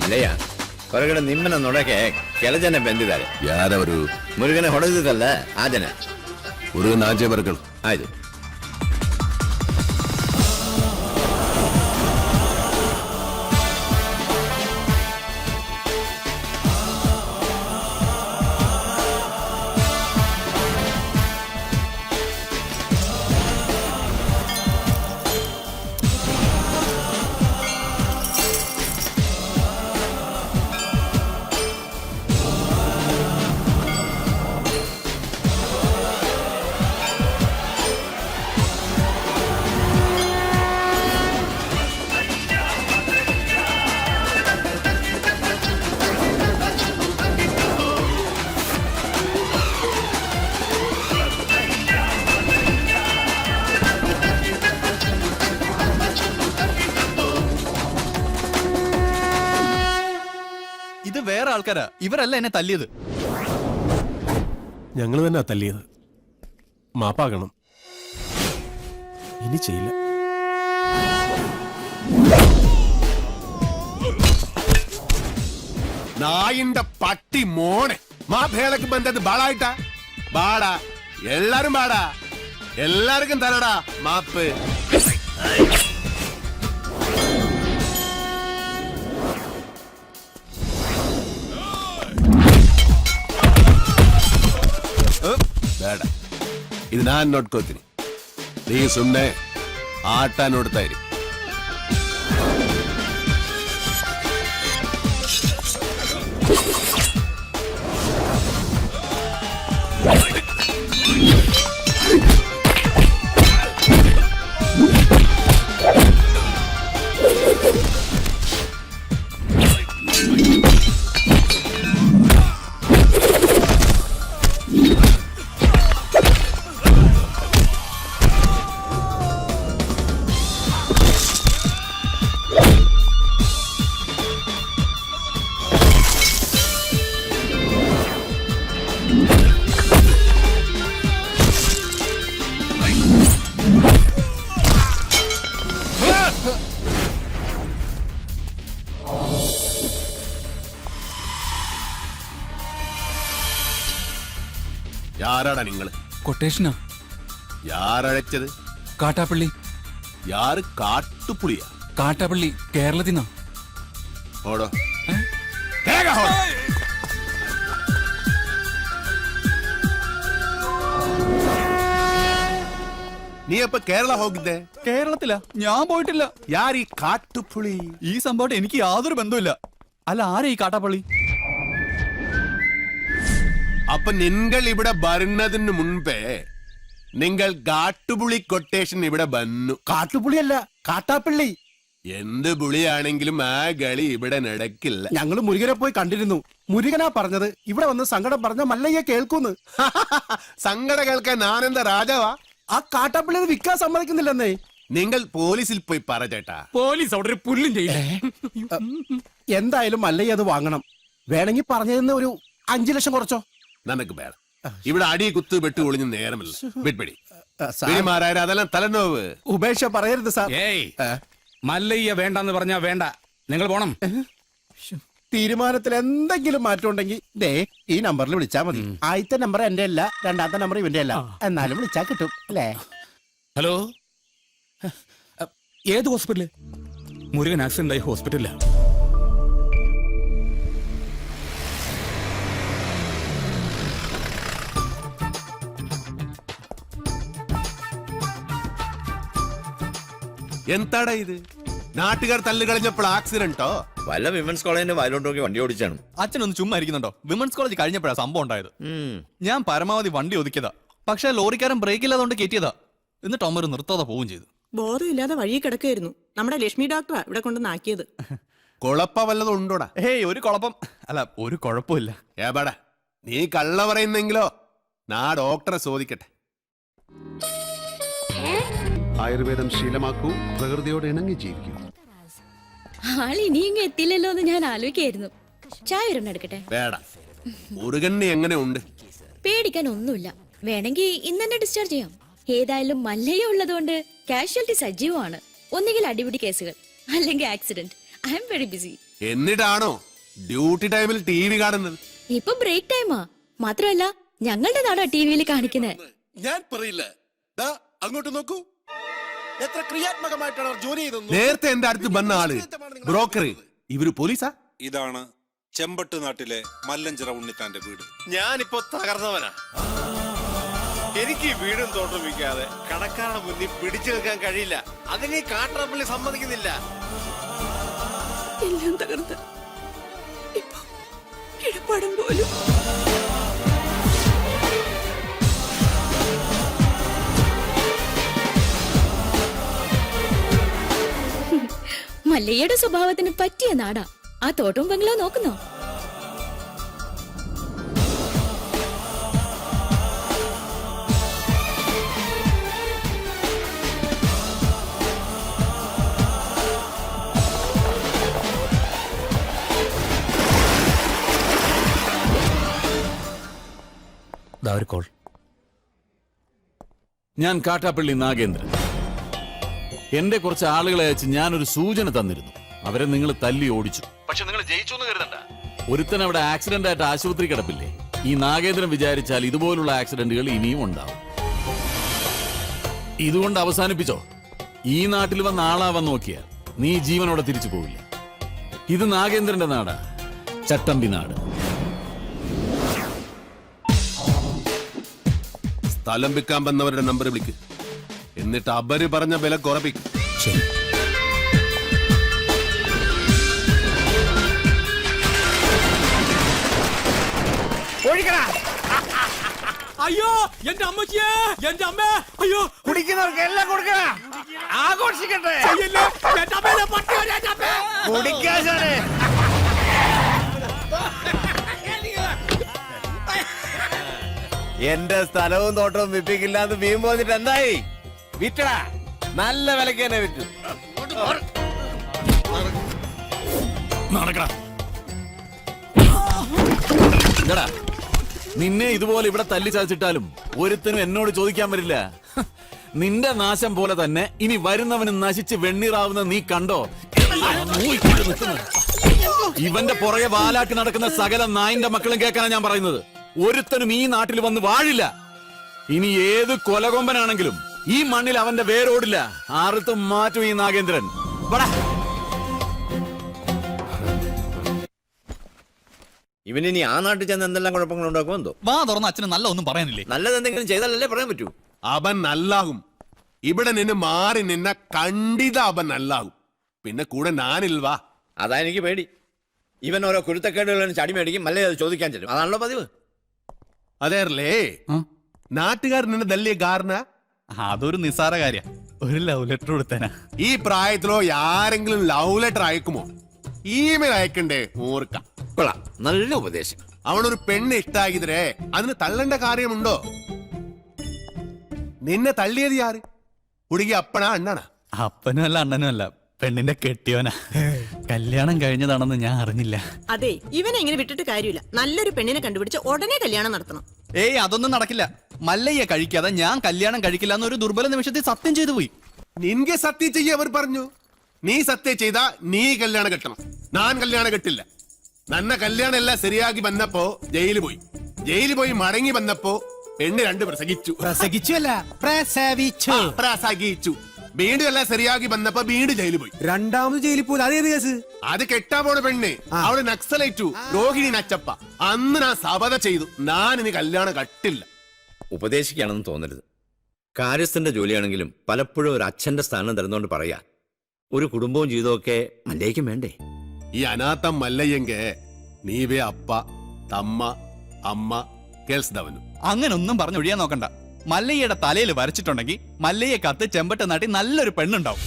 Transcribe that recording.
ಮಲ್ಲಯ್ಯ ಹೊರಗಡೆ ನಿಮ್ಮನ್ನ ನೋಡಕ್ಕೆ ಕೆಲ ಜನ ಬಂದಿದ್ದಾರೆ. ಯಾರವರು? ಮುರುಗನೆ ಹೊಡೆದಿದ್ದಲ್ಲ ಆ ಜನ. ಮುರುಗನ ಆಚೆ ಬರ್ಗಳು. ಆಯ್ತು. ഇത് വേറെ ആൾക്കാരാ, ഇവരല്ല എന്നെ തല്ലിയത്. ഞങ്ങൾ തന്നെ തല്ലിയത്. മാപ്പാകണം, ഇനി ചെയ്യില്ല. നായിന്റെ പട്ടി മോനെ മാഭേളക്ക് ബന്ധത് ബാളായിട്ടാ ബാടാ. എല്ലാരും ബാടാ, എല്ലാവർക്കും തരടാ മാപ്പ്. ಬೇಡ, ಇದು ನಾನು ನೋಡ್ಕೋತೀನಿ. ನೀ ಸುಮ್ಮನೆ ಆಟ ನೋಡ್ತಾ ಇರಿ. யாராடா நீங்கள்? കൊട്ടേഷനാ. யாரழைச்சது? കാട്ടാപ്പള്ളി. யாரு? കാട്ടുപുളിയാ? കാട്ടാപ്പള്ളി കേരളത്തിൽ നിന്നാ. ഓടോ. നീ അപ്പൊ കേരള ಹೋಗಿದ್ದೆ? കേരളത്തിലാ, ഞാൻ പോയിട്ടില്ല. യാരീ കാട്ടുപുളി? ഈ സംഭവം എനിക്ക് യാതൊരു ബന്ധവുമില്ല. അല്ല, ആരാ ഈ കാട്ടാപ്പള്ളി? അപ്പൊ നിങ്ങൾ ഇവിടെ വരുന്നതിന് മുൻപേ നിങ്ങൾ കാട്ടുപുളി കൊട്ടേഷൻ ഇവിടെ വന്നു. കാട്ടുപുളിയല്ല, കാട്ടാപ്പള്ളി. എന്ത് പുളിയാണെങ്കിലും ആ കളി ഇവിടെ നടക്കില്ല. ഞങ്ങള് മുരുകനെ പോയി കണ്ടിരുന്നു. മുരുകനാ പറഞ്ഞത് ഇവിടെ വന്ന് സങ്കടം പറഞ്ഞ മല്ലയ്യ കേൾക്കൂന്ന്. സങ്കടം കേൾക്കാൻ ഞാനെന്താ രാജാവാ? ആ കാട്ടാപ്പള്ളി വിൽക്കാൻ സമ്മതിക്കുന്നില്ലെന്നേ. നിങ്ങൾ പോലീസിൽ പോയി പറ ചേട്ടാ. പോലീസ് അവിടെ ഒരു പുല്ലും ചെയ്യില്ല. എന്തായാലും മല്ലയ്യ അത് വാങ്ങണം. വേണമെങ്കിൽ പറഞ്ഞതിന് ഒരു 5 ലക്ഷം കുറച്ചോ. നനക്ക് വേണം. ഇവിടെ അടി കുത്ത് വെട്ട് ഒളിഞ്ഞ് നേരമില്ല. വിട്പിടി പിടിമാരായ അതെല്ലാം തലനോവ്. ഉപേക്ഷ പറയരുത് സാർ. മല്ലയ്യ വേണ്ടെന്ന് പറഞ്ഞാ വേണ്ട, നിങ്ങൾ പോണം. തീരുമാനത്തിൽ എന്തെങ്കിലും മാറ്റം ഉണ്ടെങ്കിൽ ദേ ഈ നമ്പറിൽ വിളിച്ചാ മതി. ആദ്യത്തെ നമ്പർ എന്റെ അല്ല, രണ്ടാമത്തെ നമ്പർ ഇവന്റെ അല്ല. എന്നാലും വിളിച്ചാ കിട്ടും അല്ലേ? ഹലോ, ഏത് ഹോസ്പിറ്റല്? മുരുകൻ ആക്സിഡന്റ് ആയി ഹോസ്പിറ്റലിലാ. എന്താടാ ഇത്? നാട്ടുകാർ തല്ല് കളഞ്ഞപ്പോൾ ആക്സിഡന്റോ? വല്ല വിമൻസ് കോളേജിന്റെ വയലോട്ടോക്കി വണ്ടി ഓടിച്ചാണ്. അച്ഛനൊന്ന് ചുമ്മാ ഇരിക്കുന്നുണ്ടോ? വിമൻസ് കോളേജ് കഴിഞ്ഞപ്പോഴാ സംഭവം ഉണ്ടായത്. ഞാൻ പരമാവധി വണ്ടി ഒതുക്കിയതാ. പക്ഷെ ലോറിക്കാരൻ ബ്രേക്ക് ഇല്ലാതുകൊണ്ട് കയറ്റിയതാ. എന്നിട്ട് അമ്മ നിർത്താതെ പോവുകയും ചെയ്തു. ബോധം ഇല്ലാതെ വഴി കിടക്കായിരുന്നു. നമ്മുടെ ലക്ഷ്മി ഡോക്ടറാ ഇവിടെ കൊണ്ടുവന്നാക്കിയത്. കുഴപ്പ വല്ലതും ഉണ്ടോടാ? ഹേയ്, ഒരു കുഴപ്പം അല്ല, ഒരു കുഴപ്പമില്ല. ഏപാടാ, നീ കള്ള പറയുന്നെങ്കിലോ നാ ഡോക്ടറെ ചോദിക്കട്ടെ. ആയുർവേദം ശീലമാക്കൂ, പ്രകൃതിയോട് ഇണങ്ങി ജീവിക്കൂ. ആളിനിയും എത്തില്ലല്ലോ എന്ന് ഞാൻ ആലോചിക്കായിരുന്നു. ചായ ഒരെണ്ണം എടുക്കട്ടെ? വേട, മുരുകന് എങ്ങനെ ഉണ്ട്? പേടിക്കാൻ ഒന്നുമില്ല. വേണമെങ്കിൽ ഇന്ന് തന്നെ ഡിസ്ചാർജ് ചെയ്യാം. ഏതായാലും മല്ലയ്യ ഉള്ളതുകൊണ്ട് കാഷ്വാലിറ്റി സജീവമാണ്. ഒന്നുകിൽ അടിപിടി കേസുകൾ, അല്ലെങ്കിൽ accident, I'm very busy. എന്നിട്ടാണോ ഡ്യൂട്ടി ടൈമിൽ ടി വി കാണുന്നത്? ഇപ്പൊ ബ്രേക്ക് ടൈമാ. മാത്രമല്ല ഞങ്ങളുടെ നാടാ ടിവിയിൽ കാണിക്കുന്നത്. ഞാൻ പറയില്ല. ദാ അങ്ങോട്ട് നോക്കൂ, എത്ര ക്രിയാത്മകമായിട്ടാണ് അവർ ജോലി ചെയ്തത്. നേരത്തെ എന്റെ അടുത്ത് വന്ന ആള് ബ്രോക്കർ, ഇവര് പോലീസാ? ഇതാണ് ചെമ്പട്ട് നാട്ടിലെ മല്ലഞ്ചിറ ഉണ്ണിത്താന്റെ വീട്. ഞാനിപ്പോ തകർന്നവനാ. എനിക്ക് ഈ വീടും തോട്ടം വിൽക്കാതെ കടക്കാരുടെ മുന്നിൽ പിടിച്ചു നിൽക്കാൻ കഴിയില്ല. അതിന് കാട്ടറപ്പള്ളി സമ്മതിക്കുന്നില്ല. എല്ലാം തകർന്ന് ഇപ്പൊ കിടപ്പാടം പോലും. മല്ലയ്യയുടെ സ്വഭാവത്തിന് പറ്റിയ നാടാ. ആ തോട്ടവും ബംഗ്ലോ നോക്കുന്നോ? കോൾ. ഞാൻ കാട്ടാപ്പള്ളി നാഗേന്ദ്രൻ. എന്റെ കുറച്ച് ആളുകളെ അയച്ച് ഞാനൊരു സൂചന തന്നിരുന്നു. അവരെ നിങ്ങൾ തല്ലി ഓടിച്ചു. പക്ഷെ നിങ്ങൾ ജയിച്ചു എന്ന് കരുതണ്ട. ഒരുത്തൻ അവിടെ ആക്സിഡന്റ് ആയിട്ട് ആശുപത്രി കിടപ്പില്ലേ? ഈ നാഗേന്ദ്രൻ വിചാരിച്ചാൽ ഇതുപോലുള്ള ആക്സിഡന്റുകൾ ഇനിയും ഉണ്ടാവും. ഇതുകൊണ്ട് അവസാനിപ്പിച്ചോ. ഈ നാട്ടിൽ വന്ന ആളാവാൻ നോക്കിയാൽ നീ ജീവനോടെ തിരിച്ചു പോവില്ല. ഇത് നാഗേന്ദ്രന്റെ നാടാ, ചട്ടമ്പി നാട്. സ്ഥലം വിൽക്കാൻ വന്നവരുടെ നമ്പർ വിളിക്ക്. എന്നിട്ട് അവര് പറഞ്ഞ വില കുറപ്പിക്കും. അയ്യോ എന്റെ അമ്മച്ചിയെ, എന്റെ അമ്മ, അയ്യോ കുടിക്കുന്നവർക്ക് എല്ലാം കൊടുക്കണ. ആഘോഷിക്കട്ടെ. കുടിക്കാശാണ്. എന്റെ സ്ഥലവും തോട്ടവും വിപ്പിക്കില്ലാന്ന് വീമ്പ് വന്നിട്ട് എന്തായി? വിറ്റടാ, നല്ല വിലക്ക് തന്നെ വിറ്റു. നിന്നെ ഇതുപോലെ ഇവിടെ തല്ലി ചതച്ചിട്ടാലും ഒരുത്തനും എന്നോട് ചോദിക്കാൻ വരില്ല. നിന്റെ നാശം പോലെ തന്നെ ഇനി വരുന്നവന് നശിച്ച് വെണ്ണീറാവുന്ന നീ കണ്ടോ? ഇവന്റെ പുറകെ വാലാട്ടി നടക്കുന്ന സകല നായിന്റെ മക്കളും കേൾക്കാനാണ് ഞാൻ പറയുന്നത്. ഒരുത്തനും ഈ നാട്ടിൽ വന്ന് വാഴില്ല. ഇനി ഏത് കൊലകൊമ്പനാണെങ്കിലും ഈ മണ്ണിൽ അവന്റെ വേരോടില്ല. ആർത്തും മാറ്റും ഈ നാഗേന്ദ്രൻ. ഇവനിനി ആ നാട്ടിൽ ചെന്ന് എന്തെല്ലാം കുഴപ്പങ്ങൾ ഉണ്ടാക്കുമോ എന്തോ. വാ തുറന്ന് അച്ഛന് നല്ല ഒന്നും പറയാനില്ലേ? നല്ലത് എന്തെങ്കിലും ചെയ്താലല്ലേ പറയാൻ പറ്റൂ. അവൻ നല്ലാകും. ഇവിടെ നിന്ന് മാറി നിന്ന കണ്ടിത അവൻ നല്ലാകും. പിന്നെ കൂടെ ഞാനിൽവാ. അതാ എനിക്ക് പേടി. ഇവൻ ഓരോ കുരുത്തക്കേടുകളും ചടി മേടിക്കും, മല്ലേ അത് ചോദിക്കാൻ ചെല്ലും. അതാണല്ലോ പതിവ്. അതേറല്ലേ നാട്ടുകാർ നിന്നെ തല്ലിയ കാരണ? അതൊരു നിസ്സാര കാര്യ. ഒരു ലവ് ലെറ്റർ കൊടുത്തേനാ. ഈ പ്രായത്തിലോ ആരെങ്കിലും ലവ് ലെറ്റർ അയക്കുമോ? ഇമെയിൽ അയക്കണ്ടേ? ഓർക്കാം. കൊള്ളാം, നല്ല ഉപദേശം. അവനൊരു പെണ്ണ് ഇഷ്ടാകിതരേ, അതിന് തള്ളേണ്ട കാര്യമുണ്ടോ? നിന്നെ തള്ളിയത് ആര്? കുടുങ്ങി അപ്പനാ അണ്ണാണാ? അപ്പനും അല്ല അണ്ണനും അല്ല, പെണ്ണിന്റെ കെട്ടിയോനാ. കല്യാണം കഴിഞ്ഞതാണെന്ന് ഞാൻ അറിഞ്ഞില്ല. അതെ, ഇവനെ ഇങ്ങനെ വിട്ടിട്ട് കാര്യമില്ല. നല്ലൊരു പെണ്ണിനെ കണ്ടുപിടിച്ച് ഉടനെ കല്യാണം നടത്തണം. ഏയ് അതൊന്നും നടക്കില്ല. മല്ലയ്യ കഴിക്കാതെ ഞാൻ കല്യാണം കഴിക്കില്ല എന്നൊരു ദുർബല നിമിഷത്തിൽ സത്യം ചെയ്തു പോയി. നിൻകെ സത്യം ചെയ്യ അവർ പറഞ്ഞു. നീ സത്യം ചെയ്താ നീ കല്യാണം കെട്ടണം. ഞാൻ കല്യാണം കെട്ടില്ല. നന്ന കല്യാണം എല്ലാം ശരിയാക്കി വന്നപ്പോ ജയിലിൽ പോയി. ജയിലിൽ പോയി മടങ്ങി വന്നപ്പോ പെണ്ണ് 2 പ്രസംഗിച്ചു. പ്രസംഗിച്ചല്ല, പ്രസംഗിച്ചു. വീണ്ടും എല്ലാം ശരിയാക്കി വന്നപ്പോ വീണ്ടും ജയിലിൽ പോയി. രണ്ടാമത് ജയിലിൽ പോയി. അതേത് കേസ്? അത് കെട്ടാൻ പോണ പെണ്ണ് അവള് നക്സലൈറ്റു, രോഹിണി നച്ചപ്പ. അന്ന് ഞാൻ ശപഥം ചെയ്തു, ഞാൻ ഇനി കല്യാണം കട്ടില്ല. ഉപദേശിക്കുകയാണെന്ന് തോന്നരുത്. കാര്യസ്ഥന്റെ ജോലിയാണെങ്കിലും പലപ്പോഴും ഒരു അച്ഛന്റെ സ്ഥാനം തരുന്നോണ്ട് പറയാ, ഒരു കുടുംബവും ജീവിതമൊക്കെ മല്ലേക്കും വേണ്ടേ? ഈ അനാഥം മല്ലയ്യെങ്കെ നീവേ അപ്പ തമ്മ അമ്മ കേൾസ്തവനും. അങ്ങനൊന്നും പറഞ്ഞൊഴിയാൻ നോക്കണ്ട. മല്ലയ്യയുടെ തലയിൽ വരച്ചിട്ടുണ്ടെങ്കിൽ മല്ലയ്യ കത്ത് ചെമ്പട്ട് നാട്ടി നല്ലൊരു പെണ്ണുണ്ടാവും.